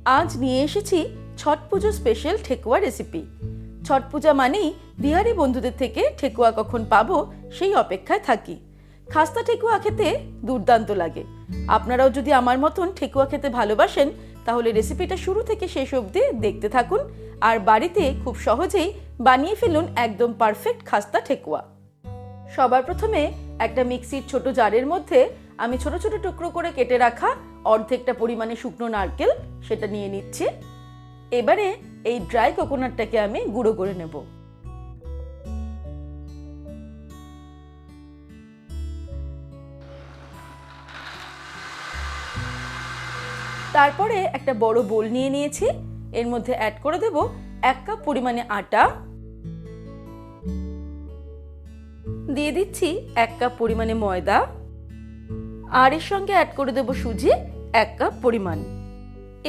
আজ নিয়ে এসেছি ছট পুজো স্পেশাল ঠেকুয়া রেসিপি। ছট পূজা মানেই বিহারি বন্ধুদের থেকে ঠেকুয়া কখন পাবো সেই অপেক্ষায় থাকি। খাস্তা ঠেকুয়া খেতে দুর্দান্ত লাগে। আপনারাও যদি আমার মতন ঠেকুয়া খেতে ভালোবাসেন তাহলে রেসিপিটা শুরু থেকে শেষ অবধি দেখতে থাকুন আর বাড়িতে খুব সহজেই বানিয়ে ফেলুন একদম পারফেক্ট খাস্তা ঠেকুয়া। সবার প্রথমে একটা মিক্সির ছোট জারের মধ্যে আমি ছোট ছোট টুকরো করে কেটে রাখা অর্ধেকটা পরিমাণে শুকনো নারকেল সেটা নিয়ে নিচ্ছি। এবারে এই ড্রাই কোকোনাটটাকে আমি গুঁড়ো করে নেব। তারপরে একটা বড় বোল নিয়ে নিয়েছি, এর মধ্যে অ্যাড করে দেব 1 কাপ পরিমাণে আটা, দিয়ে দিচ্ছি 1 কাপ পরিমাণে ময়দা, আর এর সঙ্গে অ্যাড করে দেব সুজি 1 কাপ পরিমাণ।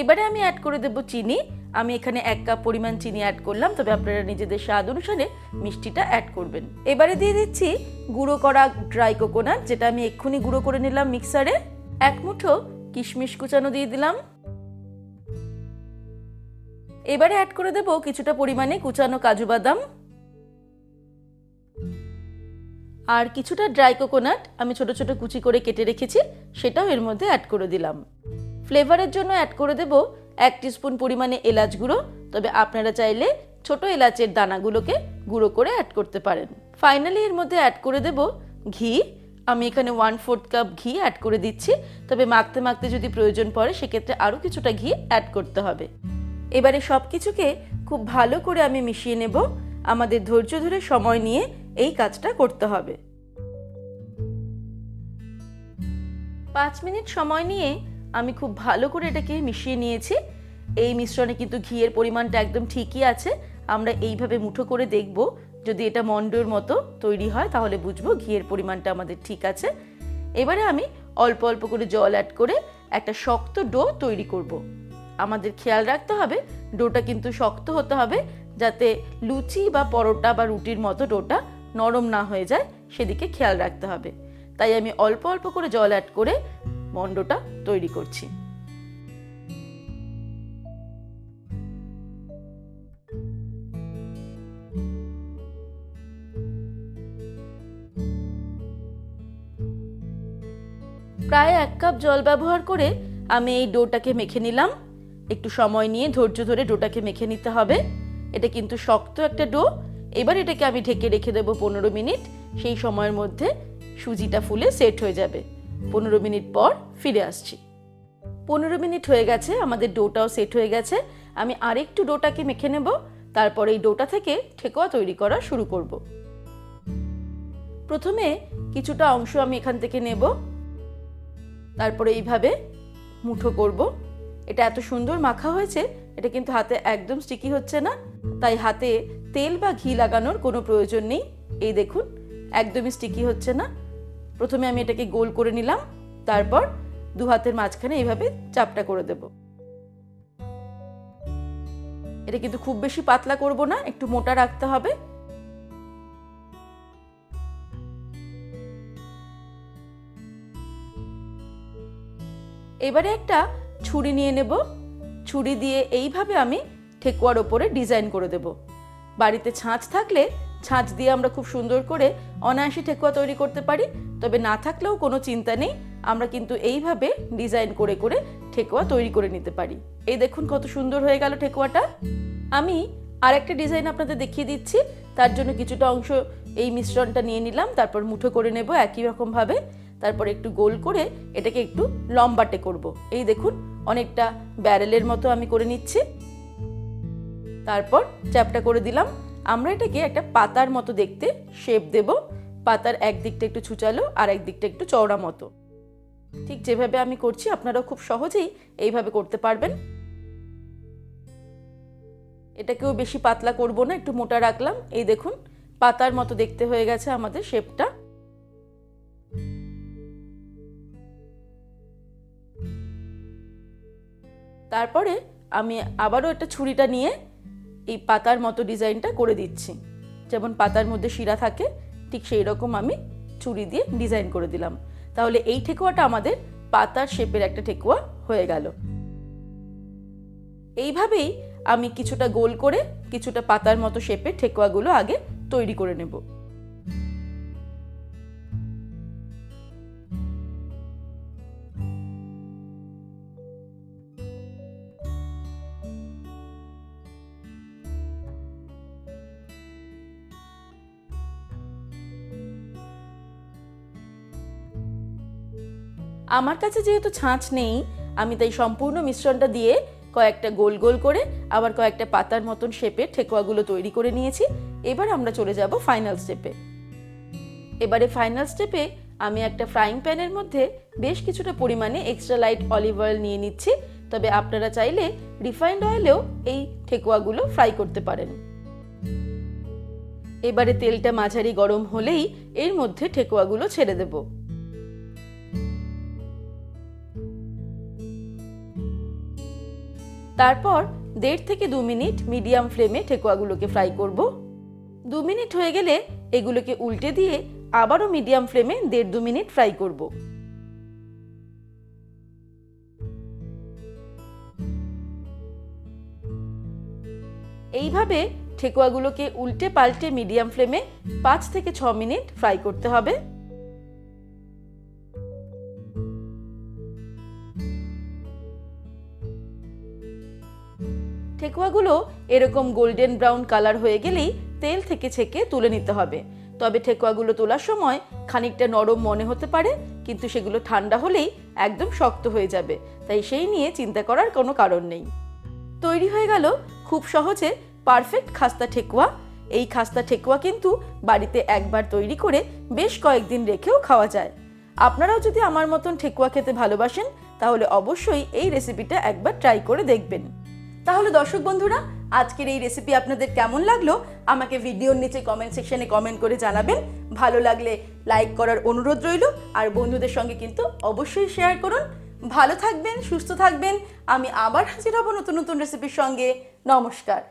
এবারে আমি অ্যাড করে দেব চিনি। আমি এখানে 1 কাপ পরিমাণ চিনি অ্যাড করলাম, তবে আপনারা নিজেদের স্বাদ অনুসারে মিষ্টিটা অ্যাড করবেন। এবারে দিয়ে দিচ্ছি গুঁড়ো করা ড্রাই কোকোনাট, যেটা আমি এক্ষুনি গুঁড়ো করে নিলাম মিক্সারে। 1 মুঠো কিশমিশ কুচানো দিয়ে দিলাম। এবারে অ্যাড করে দেব কিছুটা পরিমাণে কুচানো কাজু বাদাম, আর কিছুটা ড্রাই কোকোনাট আমি ছোট ছোট কুচি করে কেটে রেখেছি, সেটাও এর মধ্যে অ্যাড করে দিলাম। ফ্লেভারের জন্য অ্যাড করে দেব 1 টিস্পুন পরিমাণে এলাচ গুঁড়ো, তবে আপনারা চাইলে ছোট এলাচের দানাগুলোকে গুঁড়ো করে অ্যাড করতে পারেন। ফাইনালি এর মধ্যে অ্যাড করে দেব ঘি। আমি এখানে 1/4 কাপ ঘি অ্যাড করে দিচ্ছি, তবে মাখতে মাখতে যদি প্রয়োজন পড়ে সেক্ষেত্রে আরও কিছুটা ঘি অ্যাড করতে হবে। এবারে সব কিছুকে খুব ভালো করে আমি মিশিয়ে নেব। আমাদের ধৈর্য ধরে সময় নিয়ে এই কাজটা করতে হবে। 5 মিনিট সময় নিয়ে আমি খুব ভালো করে এটাকে মিশিয়ে নিয়েছি। এই মিশ্রণে কিন্তু ঘিয়ের পরিমাণটা একদম ঠিকই আছে। আমরা এইভাবে মুঠো করে দেখব, যদি এটা মন্ডর মতো তৈরি হয় তাহলে বুঝবো ঘিয়ের পরিমাণটা আমাদের ঠিক আছে। এবারে আমি অল্প অল্প করে জল অ্যাড করে একটা শক্ত ডো তৈরি করব। আমাদের খেয়াল রাখতে হবে ডোটা কিন্তু শক্ত হতে হবে, যাতে লুচি বা পরোটা বা রুটির মতো ডোটা নরম না হয়ে যায়, সেদিকে খেয়াল রাখতে হবে। তাই আমি অল্প অল্প করে জল অ্যাড করে মন্ডটা তৈরি করছি। প্রায় 1 কাপ জল ব্যবহার করে আমি এই ডোটাকে মেখে নিলাম। একটু সময় নিয়ে ধৈর্য ধরে ডোটাকে মেখে নিতে হবে। এটা কিন্তু শক্ত একটা ডো। এবার এটাকে আমি ঢেকে রেখে দেবো 15 মিনিট। সেই সময়ের মধ্যে সুজিটা ফুলে সেট হয়ে যাবে। 15 মিনিট পর ফিরে আসছি। 15 মিনিট হয়ে গেছে, আমাদের ডোটাও সেট হয়ে গেছে। আমি আরেকটু ডোটাকে মেখে নেব, তারপর এই ডোটা থেকে ঠেকুয়া তৈরি করা শুরু করব। প্রথমে কিছুটা অংশ আমি এখান থেকে নেব, তারপরে এইভাবে মুঠো করব। এটা এত সুন্দর মাখা হয়েছে, এটা কিন্তু হাতে একদম স্টিকি হচ্ছে না, তাই হাতে তেল বা ঘি লাগানোর কোনো প্রয়োজন নেই। এই দেখুন, একদমই স্টিকি হচ্ছে না। প্রথমে আমি এটাকে গোল করে নিলাম, তারপর 2 হাতের মাঝখানে এইভাবে চাপটা করে দেব। এটা কিন্তু খুব বেশি পাতলা করব না, একটু মোটা রাখতে হবে। এবারে একটা ছুরি নিয়ে নেব। ছুরি দিয়ে এইভাবে আমি ঠেকুয়ার ওপরে ডিজাইন করে দেব। বাড়িতে ছাঁচ থাকলে ছাঁচ দিয়ে আমরা খুব সুন্দর করে অনায়াসে ঠেকুয়া তৈরি করতে পারি, তবে না থাকলেও কোনো চিন্তা নেই, আমরা কিন্তু এইভাবে ডিজাইন করে করে ঠেকুয়া তৈরি করে নিতে পারি। এই দেখুন কত সুন্দর হয়ে গেল ঠেকুয়াটা। আমি আরেকটা ডিজাইন আপনাদের দেখিয়ে দিচ্ছি। তার জন্য কিছুটা অংশ এই মিশ্রণটা নিয়ে নিলাম, তারপর মুঠো করে নেব একই রকম ভাবে। তারপর একটু গোল করে এটাকে একটু লম্বাটে করব। এই দেখুন অনেকটা ব্যারেলের মতো আমি করে নিচ্ছি। তারপর চ্যাপটা করে দিলাম। আমরা এটাকে একটা পাতার মতো দেখতে শেপ দেব। পাতার একদিকটা একটু ছুচালো আর একদিকটা একটু চওড়া মতো। ঠিক যেভাবে আমি করছি আপনারাও খুব সহজেই এইভাবে করতে পারবেন। এটাকেও বেশি পাতলা করব না, একটু মোটা রাখলাম। এই দেখুন পাতার মতো দেখতে হয়ে গেছে আমাদের শেপটা। তারপরে আমি আবারও একটা ছুরিটা নিয়ে এই পাতার মতো ডিজাইনটা করে দিচ্ছি। যেমন পাতার মধ্যে শিরা থাকে ঠিক সেই রকম আমি ছুরি দিয়ে ডিজাইন করে দিলাম। তাহলে এই ঠেকুয়াটা আমাদের পাতার শেপের একটা ঠেকুয়া হয়ে গেল। এইভাবেই আমি কিছুটা গোল করে কিছুটা পাতার মতো শেপের ঠেকুয়াগুলো আগে তৈরি করে নেব। আমার কাছে যেহেতু ছাঁচ নেই, আমি তাই সম্পূর্ণ মিশ্রণটা দিয়ে কয়েকটা গোল গোল করে আবার কয়েকটা পাতার মতন শেপের ঠেকুয়াগুলো তৈরি করে নিয়েছি। এবার আমরা চলে যাব ফাইনাল স্টেপে। এবারে ফাইনাল স্টেপে আমি একটা ফ্রাইং প্যানের মধ্যে বেশ কিছুটা পরিমাণে এক্সট্রা লাইট অলিভ অয়েল নিয়ে নিচ্ছি। তবে আপনারা চাইলে রিফাইন্ড অয়েলেও এই ঠেকুয়াগুলো ফ্রাই করতে পারেন। এবারে তেলটা মাঝারি গরম হলেই এর মধ্যে ঠেকুয়াগুলো ছেড়ে দেব। তারপর 1.5 থেকে 2 মিনিট মিডিয়াম ফ্লেমে ঠেকুয়াগুলোকে ফ্রাই করব। 2 মিনিট হয়ে গেলে এগুলোকে উল্টে দিয়ে আবারও মিডিয়াম ফ্লেমে 1.5-2 মিনিট ফ্রাই করব। এইভাবে ঠেকুয়াগুলোকে উল্টে পাল্টে মিডিয়াম ফ্লেমে 5 থেকে 6 মিনিট ফ্রাই করতে হবে। ঠেকুয়াগুলো এরকম গোল্ডেন ব্রাউন কালার হয়ে গেলেই তেল থেকে ছেঁকে তুলে নিতে হবে। তবে ঠেকুয়াগুলো তোলার সময় খানিকটা নরম মনে হতে পারে, কিন্তু সেগুলো ঠান্ডা হলেই একদম শক্ত হয়ে যাবে, তাই সেই নিয়ে চিন্তা করার কোনো কারণ নেই। তৈরি হয়ে গেল খুব সহজে পারফেক্ট খাস্তা ঠেকুয়া। এই খাস্তা ঠেকুয়া কিন্তু বাড়িতে একবার তৈরি করে বেশ কয়েকদিন রেখেও খাওয়া যায়। আপনারাও যদি আমার মতন ঠেকুয়া খেতে ভালোবাসেন তাহলে অবশ্যই এই রেসিপিটা একবার ট্রাই করে দেখবেন। তাহলে দর্শক বন্ধুরা, আজকের এই রেসিপি আপনাদের কেমন লাগলো আমাকে ভিডিওর নিচে কমেন্ট সেকশনে কমেন্ট করে জানাবেন। ভালো লাগলে লাইক করার অনুরোধ রইল, আর বন্ধুদের সঙ্গে কিন্তু অবশ্যই শেয়ার করুন। ভালো থাকবেন, সুস্থ থাকবেন। আমি আবার হাজির হব নতুন নতুন রেসিপির সঙ্গে। নমস্কার।